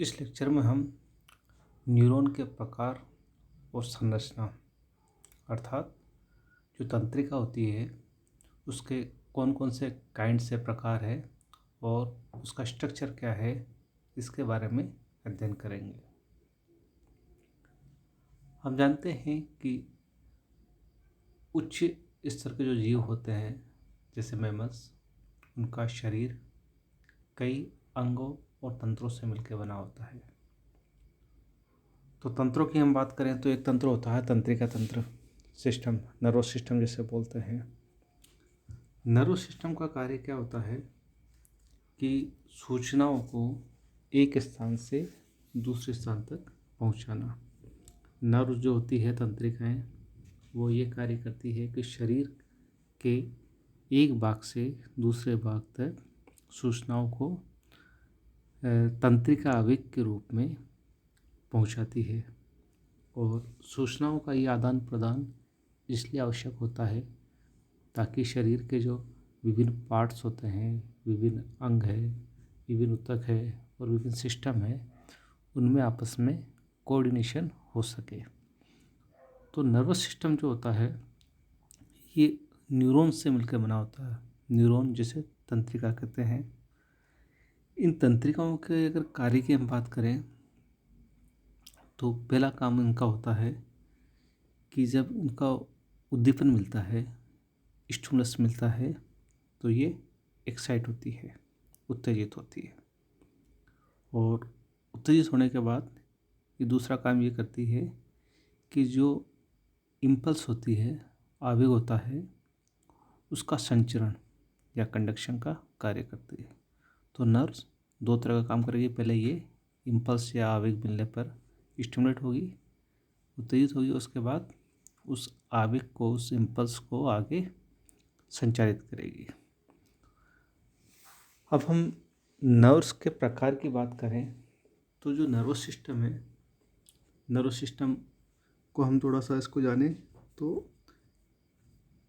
इस लेक्चर में हम न्यूरॉन के प्रकार और संरचना अर्थात जो तंत्रिका होती है उसके कौन कौन से काइंड से प्रकार है और उसका स्ट्रक्चर क्या है, इसके बारे में अध्ययन करेंगे। हम जानते हैं कि उच्च स्तर के जो जीव होते हैं जैसे मैमल्स, उनका शरीर कई अंगों और तंत्रों से मिलकर बना होता है। तो तंत्रों की हम बात करें तो एक तंत्र होता है तंत्रिका तंत्र, सिस्टम, नर्वस सिस्टम जिसे बोलते हैं। नर्वस सिस्टम का कार्य क्या होता है कि सूचनाओं को एक स्थान से दूसरे स्थान तक पहुंचाना। नर्व जो होती है तंत्रिकाएं, वो ये कार्य करती है कि शरीर के एक भाग से दूसरे भाग तक सूचनाओं को तंत्रिका आवेग के रूप में पहुंचाती है। और सूचनाओं का ये आदान प्रदान इसलिए आवश्यक होता है ताकि शरीर के जो विभिन्न पार्ट्स होते हैं, विभिन्न अंग है, विभिन्न ऊतक है और विभिन्न सिस्टम है, उनमें आपस में कोऑर्डिनेशन हो सके। तो नर्वस सिस्टम जो होता है ये न्यूरॉन से मिलकर बना होता है। न्यूरॉन जिसे तंत्रिका कहते हैं। इन तंत्रिकाओं के अगर कार्य की हम बात करें तो पहला काम इनका होता है कि जब उनका उद्दीपन मिलता है, स्टिमुलस मिलता है, तो ये एक्साइट होती है, उत्तेजित होती है। और उत्तेजित होने के बाद ये दूसरा काम ये करती है कि जो इम्पल्स होती है, आवेग होता है, उसका संचरण या कंडक्शन का कार्य करती है। तो नर्व्स दो तरह का काम करेगी। पहले ये इम्पल्स या आवेग मिलने पर स्टिमुलेट होगी, उत्तेजित होगी, उसके बाद उस आवेग को, उस इम्पल्स को आगे संचारित करेगी। अब हम नर्व्स के प्रकार की बात करें तो जो नर्वस सिस्टम है, नर्वस सिस्टम को हम थोड़ा सा इसको जानें तो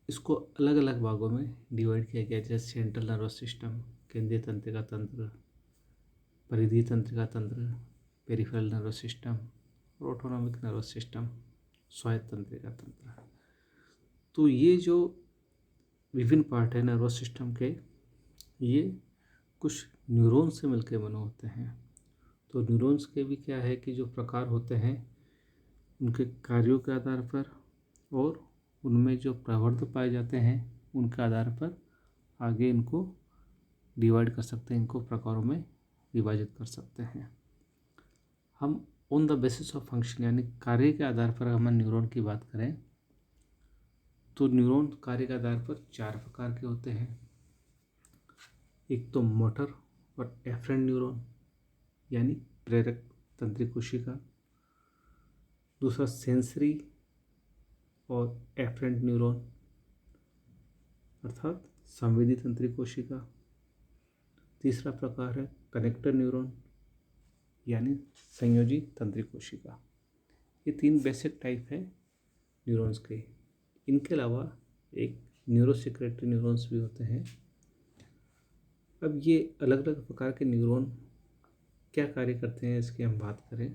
इसको अलग अलग भागों में डिवाइड किया गया है। जैसे सेंट्रल नर्वस सिस्टम, केंद्रीय तंत्रिका तंत्र, परिधीय तंत्रिका तंत्र, पेरिफेरल नर्वस सिस्टम और ऑटोनॉमिक नर्वस सिस्टम, स्वायत्त तंत्रिका तंत्र। तो ये जो विभिन्न पार्ट है नर्वस सिस्टम के, ये कुछ न्यूरॉन से मिलकर बने होते हैं। तो न्यूरॉन्स के भी क्या है कि जो प्रकार होते हैं उनके कार्यों के आधार पर और उनमें जो प्रवर्ध पाए जाते हैं उनके आधार पर आगे इनको डिवाइड कर सकते हैं, इनको प्रकारों में विभाजित कर सकते हैं। हम on the basis of function यानी कार्य के आधार पर हम न्यूरॉन की बात करें तो न्यूरॉन कार्य के आधार पर चार प्रकार के होते हैं। एक तो मोटर और एफरेंट न्यूरॉन यानी प्रेरक तंत्रिका कोशिका, दूसरा सेंसरी और एफरेंट न्यूरॉन अर्थात संवेदी तंत्रिका कोशिका, तीसरा प्रकार है कनेक्टर न्यूरॉन यानी संयोजी तंत्रिका कोशिका। ये तीन बेसिक टाइप है न्यूरॉन्स के। इनके अलावा एक न्यूरोसेक्रेटरी न्यूरॉन्स भी होते हैं। अब ये अलग अलग प्रकार के न्यूरॉन क्या कार्य करते हैं इसकी हम बात करें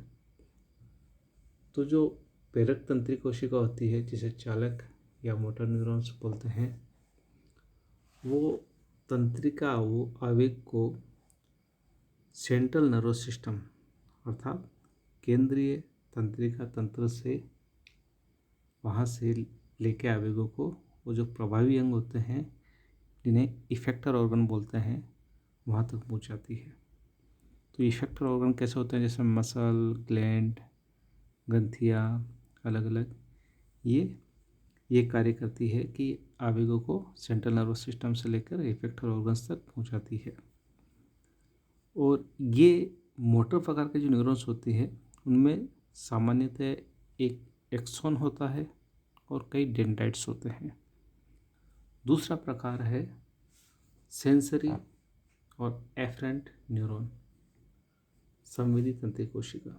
तो जो प्रेरक तंत्रिका कोशिका होती है जिसे चालक या मोटर न्यूरॉन्स बोलते हैं, वो तंत्रिका वो आवेग को सेंट्रल नर्वस सिस्टम अर्थात केंद्रीय तंत्रिका तंत्र से वहाँ से लेके आवेगों को वो जो प्रभावी अंग होते हैं जिन्हें इफेक्टर ऑर्गन बोलते हैं वहाँ तक पहुँचाती है। तो इफेक्टर ऑर्गन कैसे होते हैं जैसे मसल, ग्लैंड, ग्रंथियाँ अलग अलग, ये कार्य करती है कि आवेगों को सेंट्रल नर्वस सिस्टम से लेकर इफेक्टर ऑर्गन्स तक पहुँचाती है। और ये मोटर प्रकार के जो न्यूरॉन्स होती है उनमें सामान्यतः एक एक्सॉन होता है और कई डेंड्राइट्स होते हैं। दूसरा प्रकार है सेंसरी और एफरेंट न्यूरॉन, संवेदी तंत्रिका कोशिका।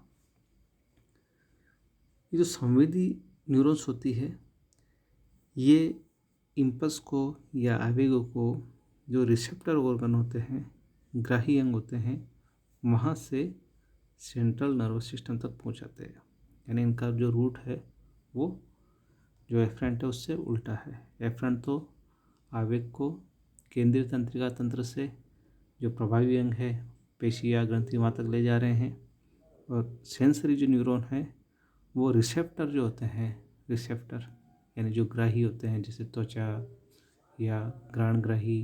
ये जो संवेदी न्यूरॉन्स होती है ये इम्पल्स को या आवेगों को जो रिसेप्टर ऑर्गन होते हैं, ग्राही अंग होते हैं, वहाँ से सेंट्रल नर्वस सिस्टम तक पहुंचाते हैं। यानी इनका जो रूट है वो जो एफरेंट है उससे उल्टा है। एफरेंट तो आवेग को केंद्रीय तंत्रिका तंत्र से जो प्रभावी अंग है पेशी या ग्रंथि वहाँ तक ले जा रहे हैं, और सेंसरी जो न्यूरॉन है वो रिसेप्टर जो होते हैं, रिसेप्टर यानी जो ग्राही होते हैं जैसे त्वचा या घ्राणग्राही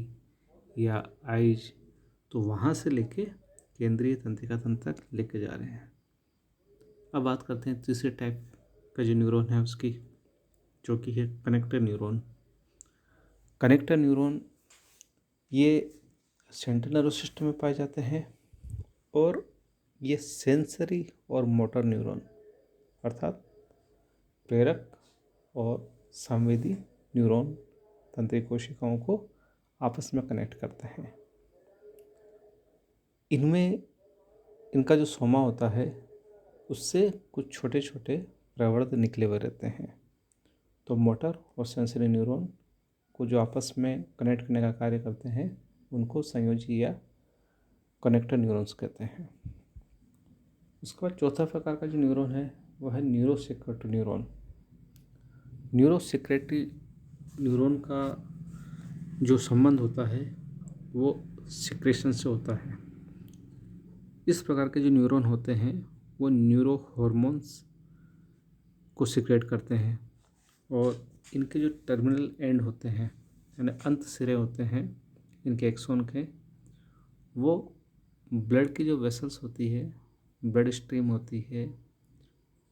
या आइज, तो वहाँ से लेके केंद्रीय तंत्रिका तंत्र तक लेके जा रहे हैं। अब बात करते हैं तीसरे टाइप का जो न्यूरॉन है उसकी, जो कि है कनेक्टर न्यूरॉन। कनेक्टर न्यूरॉन ये सेंट्रल नर्वस सिस्टम में पाए जाते हैं, और ये सेंसरी और मोटर न्यूरॉन अर्थात प्रेरक और संवेदी न्यूरॉन तंत्रिका कोशिकाओं को आपस में कनेक्ट करते हैं। इनमें इनका जो सोमा होता है उससे कुछ छोटे छोटे प्रवर्ध निकले हुए रहते हैं। तो मोटर और सेंसरी न्यूरॉन को जो आपस में कनेक्ट करने का कार्य करते हैं उनको संयोजी या कनेक्टर न्यूरॉन्स कहते हैं। उसके बाद चौथा प्रकार का जो न्यूरॉन है वह है न्यूरोसेक्रेटरी न्यूरॉन। न्यूरोसेक्रेटरी न्यूरॉन का जो संबंध होता है वो सिक्रेशन से होता है। इस प्रकार के जो न्यूरॉन होते हैं वो न्यूरो हॉर्मोन्स को सिक्रेट करते हैं, और इनके जो टर्मिनल एंड होते हैं यानी अंत सिरे होते हैं इनके एक्सोन के, वो ब्लड की जो वेसल्स होती है, ब्लड स्ट्रीम होती है,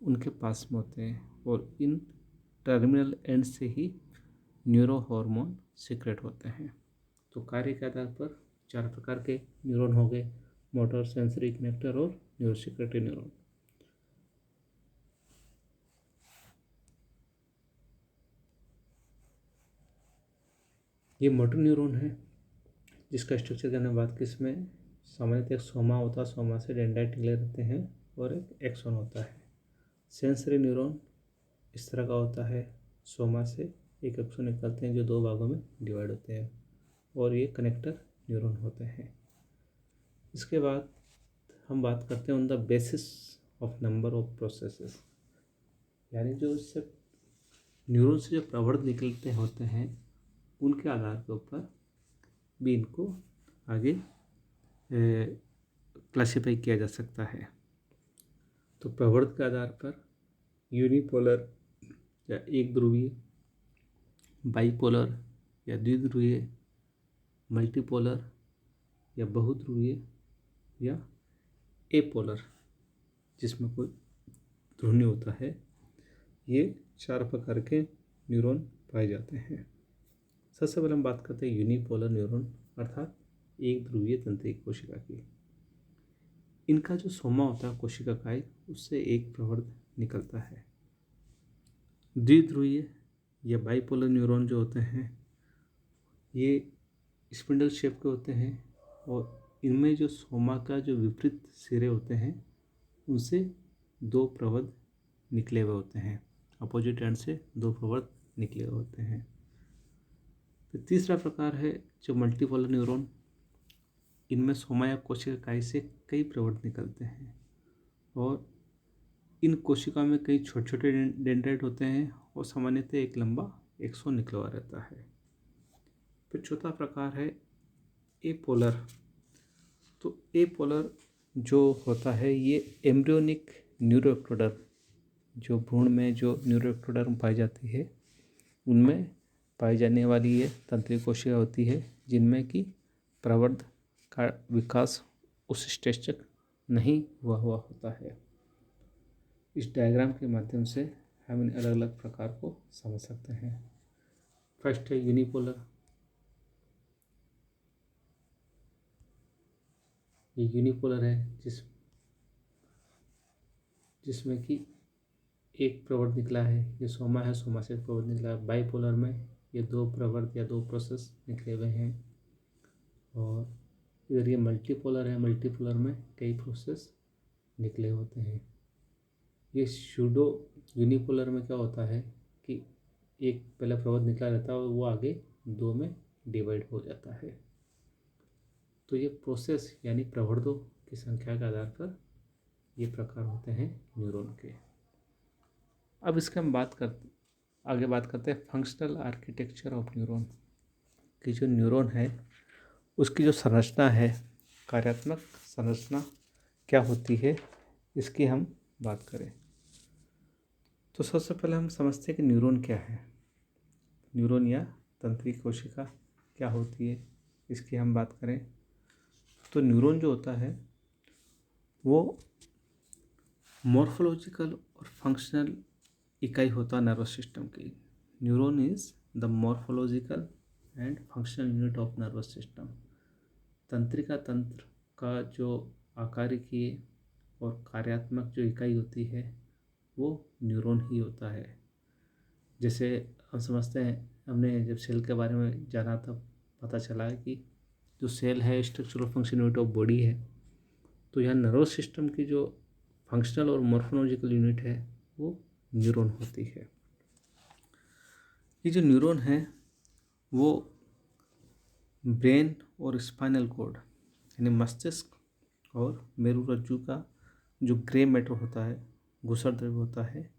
उनके पास में होते हैं, और इन टर्मिनल एंड से ही न्यूरो हार्मोन सीक्रेट होते हैं। तो कार्य के आधार पर 4 प्रकार के न्यूरॉन हो गए, मोटर, सेंसरी, कनेक्टर और न्यूरोसेक्रेटरी न्यूरॉन। ये मोटर न्यूरॉन है जिसका स्ट्रक्चर करने की बात की, इसमें सामान्यतः एक सोमा होता है, सोमा से डेंड्राइट निकले रहते हैं, और एक एक्सोन होता है। सेंसरी न्यूरॉन इस तरह का होता है, सोमा से एक एक्सोन निकलते हैं जो 2 भागों में डिवाइड होते हैं, और ये कनेक्टर न्यूरॉन होते हैं। इसके बाद हम बात करते हैं on the basis of number of processes, यानी जो इससे न्यूरॉन से जो प्रवर्ध निकलते होते हैं उनके आधार के ऊपर भी इनको आगे क्लासिफाई किया जा सकता है। तो प्रवर्ध के आधार पर यूनिपोलर या एक ध्रुवीय, बाइपोलर या द्विध्रुवीय, मल्टीपोलर या बहुध्रुवीय, या एपोलर जिसमें कोई ध्रुव नहीं होता है, ये 4 प्रकार के न्यूरॉन पाए जाते हैं। सबसे पहले हम बात करते हैं यूनिपोलर न्यूरॉन अर्थात एक ध्रुवीय तंत्रिका कोशिका की। इनका जो सोमा होता है कोशिका का उससे एक प्रवर्ध निकलता है। द्विध्रुवीय या बाइपोलर न्यूरॉन जो होते हैं ये स्पिंडल शेप के होते हैं, और इनमें जो सोमा का जो विपरीत सिरे होते हैं उनसे 2 प्रवर्ध निकले हुए होते हैं, अपोजिट एंड से 2 प्रवर्ध निकले हुए होते हैं। फिर तीसरा प्रकार है जो मल्टीपोलर न्यूरॉन। इनमें सोमा या कोशिका से कई प्रवर्ध निकलते हैं, और इन कोशिकाओं में कई छोटे छोटे डेंड्राइट होते हैं, और सामान्यतः एक लंबा एक्सोन निकला हुआ रहता है। फिर चौथा प्रकार है एपोलर। तो एपोलर जो होता है ये एम्ब्रियोनिक न्यूरोएक्टोडर्म, जो भ्रूण में जो न्यूरोएक्टोडर्म पाई जाती है उनमें पाई जाने वाली ये तंत्रिका कोशिका होती है, जिनमें कि प्रवर्ध का विकास उस स्टेज तक नहीं हुआ होता है। इस डायग्राम के माध्यम से हम इन अलग अलग प्रकार को समझ सकते हैं। फर्स्ट है यूनिपोलर। ये यूनिपोलर है जिसमें कि एक प्रवर्ध निकला है, ये सोमा है, सोमा से एक प्रवर्ध निकला है। बाइपोलर में ये 2 प्रवर्ध या 2 प्रोसेस निकले हुए हैं, और इधर ये मल्टीपोलर है, मल्टीपोलर में कई प्रोसेस निकले होते हैं। ये सूडो यूनिपोलर में क्या होता है कि एक पहला प्रवर्ध निकला रहता है और वो आगे 2 में डिवाइड हो जाता है। तो ये प्रोसेस यानी प्रवर्धों की संख्या के आधार पर ये प्रकार होते हैं न्यूरॉन के। अब इसके हम आगे बात करते हैं फंक्शनल आर्किटेक्चर ऑफ न्यूरॉन कि जो न्यूरॉन है उसकी जो संरचना है, कार्यात्मक संरचना क्या होती है, इसकी हम बात करें तो सबसे पहले हम समझते हैं कि न्यूरॉन क्या है। न्यूरॉन या तंत्रिका कोशिका क्या होती है, इसकी हम बात करें तो न्यूरॉन जो होता है वो मॉर्फोलॉजिकल और फंक्शनल इकाई होता है नर्वस सिस्टम की। Neuron is the morphological and functional unit of nervous system. तंत्रिका तंत्र का जो आकारिकीय और कार्यात्मक जो इकाई होती है वो न्यूरॉन ही होता है। जैसे हम समझते हैं, हमने जब सेल के बारे में जाना तब पता चला कि जो सेल है structural function unit of body है, तो यहाँ नर्वस सिस्टम की जो फंक्शनल और मॉर्फोलॉजिकल यूनिट है वो न्यूरॉन होती है। ये जो न्यूरॉन है वो ब्रेन और स्पाइनल कॉर्ड यानी मस्तिष्क और मेरुरज्जु का जो ग्रे मैटर होता है, घुसर द्रव्य होता है,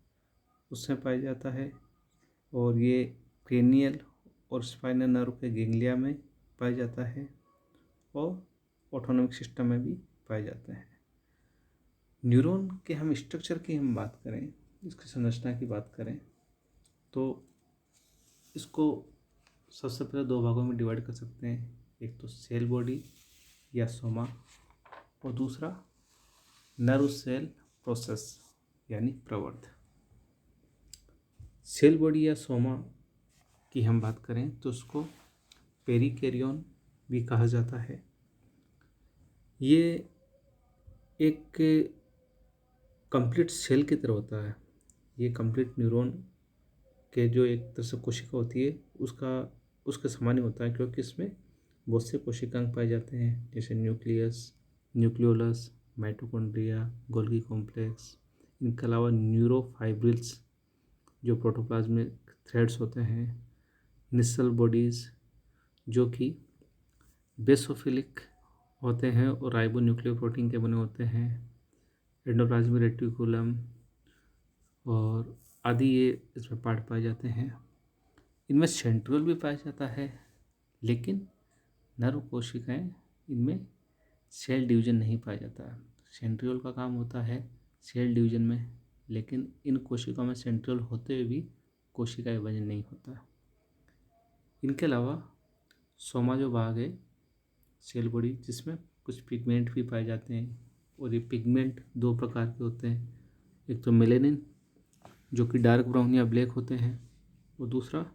उसमें पाया जाता है। और ये क्रेनियल और स्पाइनल नर्व के गेंगलिया में पाया जाता है और ऑटोनॉमिक सिस्टम में भी पाए जाते हैं। न्यूरॉन के हम स्ट्रक्चर की हम बात करें, इसकी संरचना की बात करें तो इसको सबसे पहले दो भागों में डिवाइड कर सकते हैं। एक तो सेल बॉडी या सोमा और दूसरा नर्व सेल प्रोसेस यानी प्रवर्ध। सेल बॉडी या सोमा की हम बात करें तो उसको पेरिकैरियन भी कहा जाता है। ये एक कंप्लीट सेल की तरह होता है। ये कंप्लीट न्यूरॉन के जो एक तरह से कोशिका होती है उसके समान ही होता है, क्योंकि इसमें बहुत से कोशिकांग पाए जाते हैं जैसे nucleus, nucleolus, mitochondria, Golgi complex. इनके अलावा न्यूरोफाइब्रिल्स जो प्रोटोप्लाज्मिक थ्रेड्स होते हैं, निसल बॉडीज़ जो कि बेसोफिलिक होते हैं और राइबोन्यूक्लियर प्रोटीन के बने होते हैं, एंडोप्लाज्मिक रेटिकुलम और आदि ये इसमें पार्ट पाए जाते हैं। इनमें सेंट्रियोल भी पाया जाता है, लेकिन नर्व कोशिकाएं इनमें सेल डिवीजन नहीं पाया जाता है। सेंट्रियोल का काम होता है सेल डिवीजन में, लेकिन इन कोशिकाओं में सेंट्रियोल होते हुए भी कोशिका विभाजन नहीं होता। इनके अलावा सोमा जो भाग है सेल बॉडी, जिसमें कुछ पिगमेंट भी पाए जाते हैं और ये पिगमेंट दो प्रकार के होते हैं। एक तो मेलेनिन जो कि डार्क ब्राउन या ब्लैक होते हैं, और दूसरा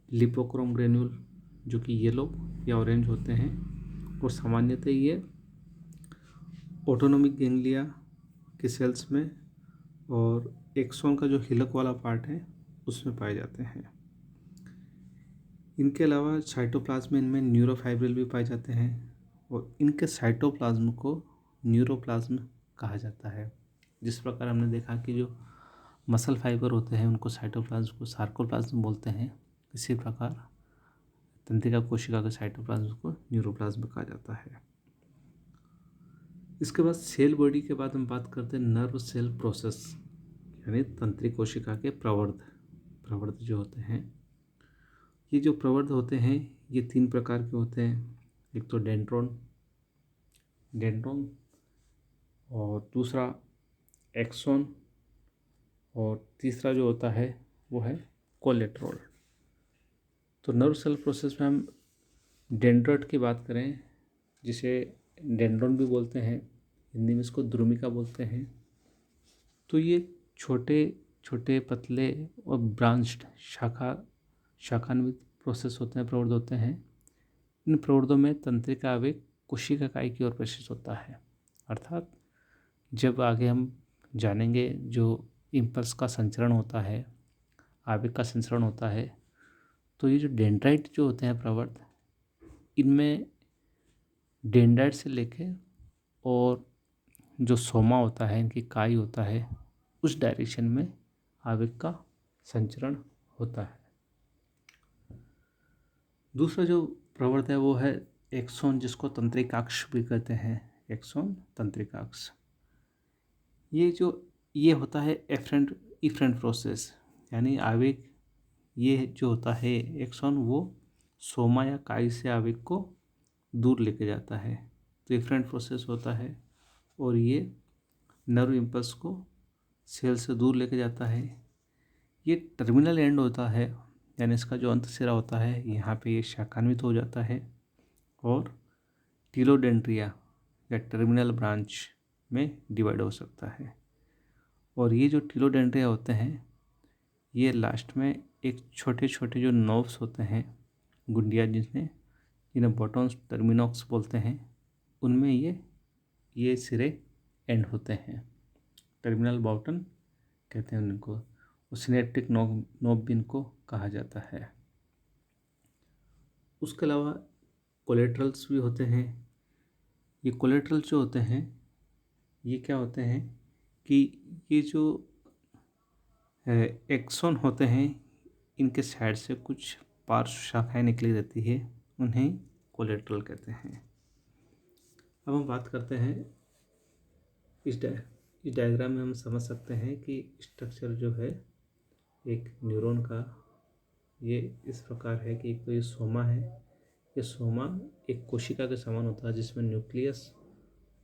लिपोक्रोम ग्रेन्यूल जो कि येलो या ऑरेंज होते हैं। और सामान्यतः ये ऑटोनोमिक गैंग्लिया के सेल्स में और एक्सोन का जो हिलक वाला पार्ट है उसमें पाए जाते हैं। इनके अलावा साइटोप्लाज्म में इनमें न्यूरोफाइब्रिल भी पाए जाते हैं और इनके साइटोप्लाज्म को न्यूरोप्लाज्म कहा जाता है। जिस प्रकार हमने देखा कि जो मसल फाइबर होते हैं उनको साइटोप्लाज्म को सार्कोप्लाज्म बोलते हैं, इसी प्रकार तंत्रिका कोशिका के साइटोप्लाज्म को न्यूरोप्लाज्म कहा जाता है। इसके बाद सेल बॉडी के बाद हम बात करते हैं नर्व सेल प्रोसेस यानी तंत्रिका कोशिका के प्रवर्ध जो होते हैं। ये जो प्रवर्ध होते हैं ये तीन प्रकार के होते हैं। एक तो डेंड्रोन और दूसरा एक्सोन और तीसरा जो होता है वो है कोलेट्रॉल। तो नर्व सेल प्रोसेस में हम डेंड्राइट की बात करें, जिसे डेंड्रोन भी बोलते हैं, हिंदी में इसको द्रुमिका बोलते हैं। तो ये छोटे छोटे पतले और ब्रांच्ड शाखान्वित प्रोसेस होते हैं, प्रवर्ध होते हैं। इन प्रवर्धों में तंत्रिका आवेग कोशिका इकाई की ओर प्रेषित होता है। अर्थात जब आगे हम जानेंगे जो इम्पल्स का संचरण होता है, आवेग का संचरण होता है, तो ये जो डेंड्राइट जो होते हैं प्रवर्ध, इनमें डेंड्राइट से लेके और जो सोमा होता है, इनकी काई होता है, उस डायरेक्शन में आवेग का संचरण होता है। दूसरा जो प्रवर्ध है वो है एक्सोन, जिसको तंत्रिकाक्ष भी कहते हैं। एक्सोन तंत्रिकाक्ष ये होता है इफरेंट प्रोसेस, यानी आवेग ये जो होता है एक्सॉन वो सोमा या काई से आवेग को दूर लेके जाता है, तो इफरेंट प्रोसेस होता है। और ये नर्व इम्पल्स को सेल से दूर लेके जाता है। ये टर्मिनल एंड होता है, यानी इसका जो अंत सिरा होता है यहाँ पे ये शाखान्वित हो जाता है और टीलोडेंड्रिया या टर्मिनल ब्रांच में डिवाइड हो सकता है। और ये जो टीलोडेंड्रिया होते हैं ये लास्ट में एक छोटे छोटे जो नर्व्स होते हैं, गुंडिया जिन्हें बॉटन्स टर्मिनॉक्स बोलते हैं, उनमें ये सिरे एंड होते हैं। टर्मिनल बॉटन कहते हैं उनको, सिनेप्टिक नोब भी इनको कहा जाता है। उसके अलावा कोलेट्रल्स भी होते हैं। ये कोलेट्रल जो होते हैं ये क्या होते हैं कि ये जो एक्सॉन होते हैं इनके साइड से कुछ पार्श्व शाखाएं निकली रहती है, उन्हें कोलेट्रल कहते हैं। अब हम बात करते हैं इस डायग्राम में हम समझ सकते हैं कि स्ट्रक्चर जो है एक न्यूरॉन का ये इस प्रकार है कि एक तो ये सोमा है। ये सोमा एक कोशिका के समान होता है जिसमें न्यूक्लियस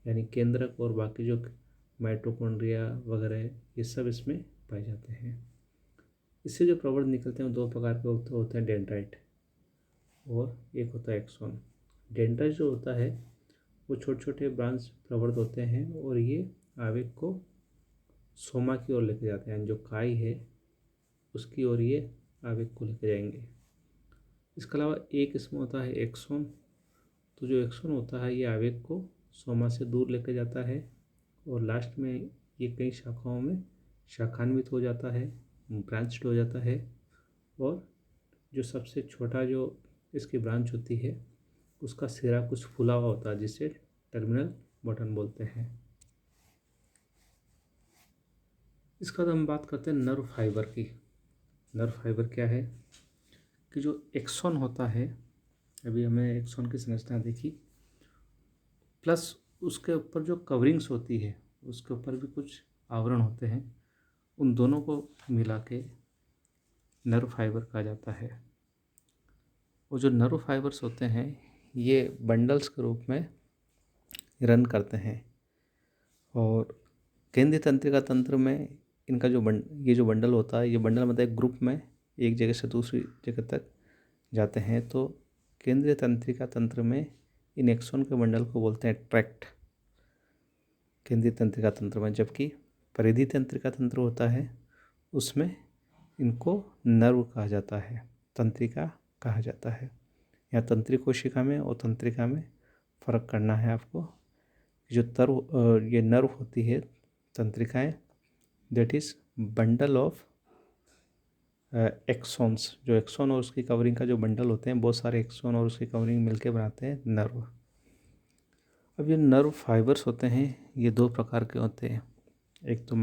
यानी केंद्रक और बाकी जो माइटोकॉन्ड्रिया वगैरह ये सब इसमें पाए जाते हैं। इससे जो प्रवर्ध निकलते हैं वो दो प्रकार के होते हैं, डेंड्राइट और एक होता है एक्सॉन। डेंड्राइट जो होता है वो छोटे छोटे ब्रांच प्रवर्ध होते हैं और ये आवेग को सोमा की ओर लेके जाते हैं, जो काई है उसकी ओर ये आवेग को लेके जाएंगे। इसके अलावा एक इसमें होता है एक्सॉन। तो जो एक्सॉन होता है ये आवेग को सोमा से दूर लेके जाता है और लास्ट में ये कई शाखाओं में शाखान्वित हो जाता है, ब्रांच्ड हो जाता है। और जो सबसे छोटा जो इसकी ब्रांच होती है उसका सिरा कुछ फूला हुआ होता है जिसे टर्मिनल बॉटन बोलते हैं। इसके बाद हम बात करते हैं नर्व फाइबर की। नर्व फाइबर क्या है कि जो एक्सॉन होता है, अभी हमें एक्सॉन की संरचना देखी, प्लस उसके ऊपर जो कवरिंग्स होती है उसके ऊपर भी कुछ आवरण होते हैं, उन दोनों को मिला के नर्व फाइबर कहा जाता है। वो जो नर्व फाइबर्स होते हैं ये बंडल्स के रूप में रन करते हैं और केंद्रीय तंत्रिका तंत्र में इनका ये जो बंडल होता है, ये बंडल मतलब एक ग्रुप में एक जगह से दूसरी जगह तक जाते हैं। तो केंद्रीय तंत्रिका तंत्र में इन एक्सॉन के बंडल को बोलते हैं ट्रैक्ट, केंद्रीय तंत्रिका तंत्र में। जबकि परिधि तंत्रिका तंत्र होता है उसमें इनको नर्व कहा जाता है, तंत्रिका कहा जाता है। या तंत्रिक कोशिका में और तंत्रिका में फ़र्क करना है आपको। जो ये नर्व होती है तंत्रिकाएं, that is bundle of axons. जो एक्सॉन और उसकी कवरिंग का जो बंडल होते हैं, बहुत सारे एक्सॉन और उसकी कवरिंग मिलके बनाते हैं नर्व। अब ये नर्व फाइबर्स होते हैं ये दो प्रकार के होते हैं, एक तो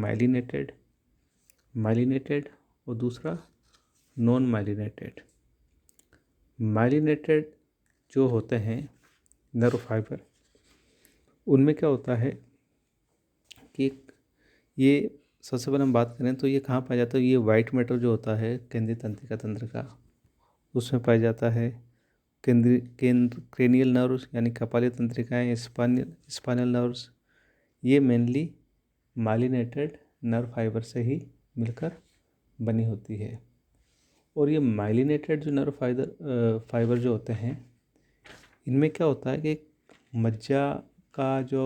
माइलिनेटेड और दूसरा नॉन माइलिनेटेड। माइलिनेटेड जो होते हैं नर्व फाइबर, उनमें क्या होता है कि ये सबसे पहले हम बात करें तो ये कहाँ पाया जाता है। ये वाइट मैटर जो होता है केंद्रीय तंत्रिका तंत्र का, उसमें पाया जाता है। क्रेनियल नर्व्स यानी कपाली तंत्रिकाएँ, स्पाइनल नर्व्स, ये मेनली माइलिनेटेड नर्व फाइबर से ही मिलकर बनी होती है। और ये माइलिनेटेड जो नर्व फाइबर जो होते हैं इनमें क्या होता है कि मज्जा का जो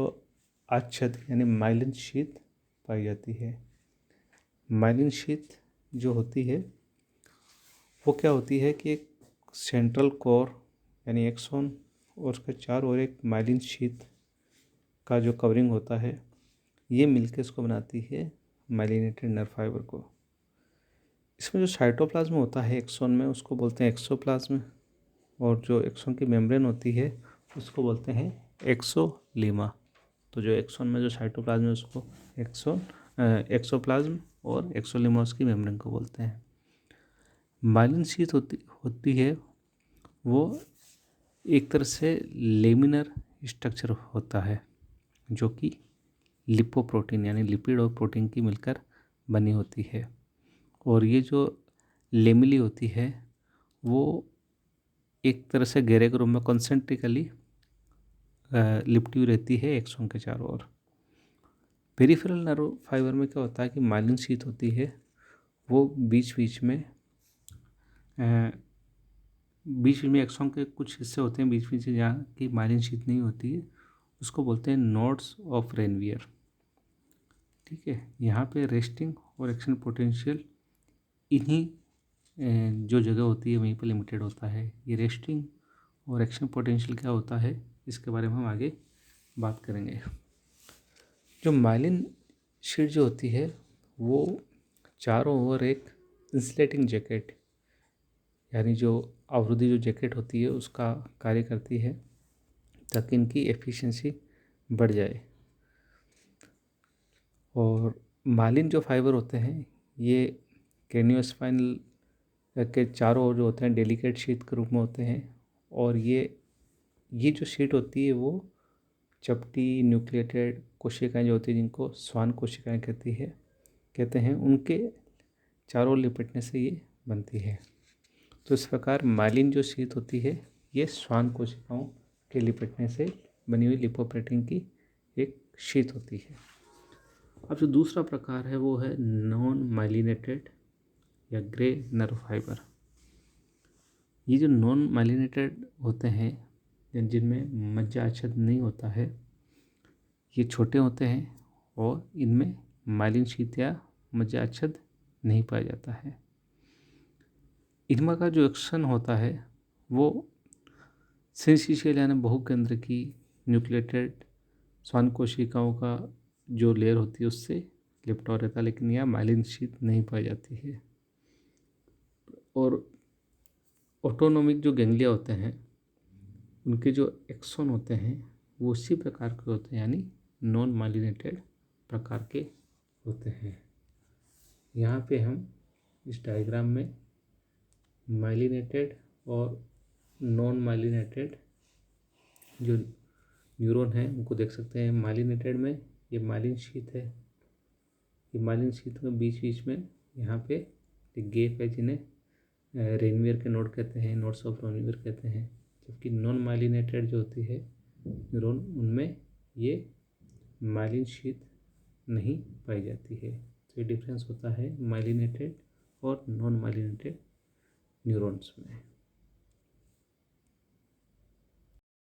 आच्छद यानी माइलिन शीथ पाई जाती है। माइलिन शीथ जो होती है वो क्या होती है कि एक सेंट्रल कोर यानी एक्सॉन और उसके चारों ओर एक माइलिन शीथ का जो कवरिंग होता है ये मिलकर इसको बनाती है माइलिनेटेड नर्व फाइबर को। इसमें जो साइटोप्लाज्म होता है एक्सॉन में उसको बोलते हैं एक्सोप्लाज्म, और जो एक्सॉन की मेम्ब्रेन होती है उसको बोलते हैं एक्सोलीमा। तो जो एक्सॉन में जो साइटोप्लाज्म है उसको एक्सोप्लाज्म और एक्सोलीमा उसकी मेम्ब्रेन को बोलते हैं। माइलिन शीथ होती है वो एक तरह से लेमिनर स्ट्रक्चर होता है जो कि लिपोप्रोटीन यानी लिपिड और प्रोटीन की मिलकर बनी होती है। और ये जो लेमिली होती है वो एक तरह से घेरे के रूप में कॉन्सेंट्रिकली लिपटी हुई रहती है एक्सोन के चारों ओर। पेरिफेरल नर्व फाइबर में क्या होता है कि माइलिन शीथ होती है, वो बीच बीच में एक्सोन के कुछ हिस्से होते हैं बीच बीच में जहाँ की माइलिन शीथ नहीं होती है, उसको बोलते हैं नोड्स ऑफ रेनवियर। ठीक है, यहाँ पे रेस्टिंग और एक्शन पोटेंशियल इन्हीं जो जगह होती है वहीं पर लिमिटेड होता है। ये रेस्टिंग और एक्शन पोटेंशियल क्या होता है इसके बारे में हम आगे बात करेंगे। जो माइलिन शीट जो होती है वो चारों ओर एक इंसुलेटिंग जैकेट यानी जो आवृत्ति जो जैकेट होती है उसका कार्य करती है ताकि इनकी एफिशिएंसी बढ़ जाए। और माइलिन जो फाइबर होते हैं ये क्रेनियोस्पाइनल के चारों ओर जो होते हैं डेलिकेट शीट के रूप में होते हैं। और ये जो शीट होती है वो चपटी न्यूक्लिएटेड कोशिकाएं जो होती हैं जिनको स्वान कोशिकाएं कहते हैं उनके चारों लिपटने से ये बनती है। तो इस प्रकार माइलिन जो शीट होती है ये स्वान कोशिकाओं के लिपटने से बनी हुई लिपोप्रोटीन की एक शीट होती है। अब जो दूसरा प्रकार है वो है नॉन माइलिनेटेड या ग्रे नर्व फाइबर। ये जो नॉन माइलिनेटेड होते हैं जिनमें मज्जाच्छेद नहीं होता है, ये छोटे होते हैं और इनमें माइलिन शीथ या मज्जाच्छेद नहीं पाया जाता है। इनमें का जो एक्शन होता है वो सिंसिशियल यानी बहुकेंद्र की न्यूक्लिएटेड स्वान कोशिकाओं का जो लेयर होती है उससे लिपटा रहता है, लेकिन यह माइलिन शीथ नहीं पाई जाती है। और ऑटोनोमिक जो गैंग्लिया होते हैं उनके जो एक्सोन होते हैं वो उसी प्रकार के होते हैं यानी नॉन माइलिनेटेड प्रकार के होते हैं। यहाँ पे हम इस डायग्राम में माइलिनेटेड और नॉन माइलिनेटेड जो न्यूरॉन है उनको देख सकते हैं। माइलिनेटेड में ये माइलिन शीथ है, ये माइलिन शीथ में बीच में यहाँ पे एक गैप है जिन्हें रेनवियर के नोड कहते हैं, नोड्स ऑफ रेनवियर कहते हैं। जबकि नॉन माइलिनेटेड जो होती है न्यूरॉन उनमें ये माइलिन शीथ नहीं पाई जाती है। तो ये डिफरेंस होता है माइलिनेटेड और नॉन माइलिनेटेड न्यूरॉन्स में।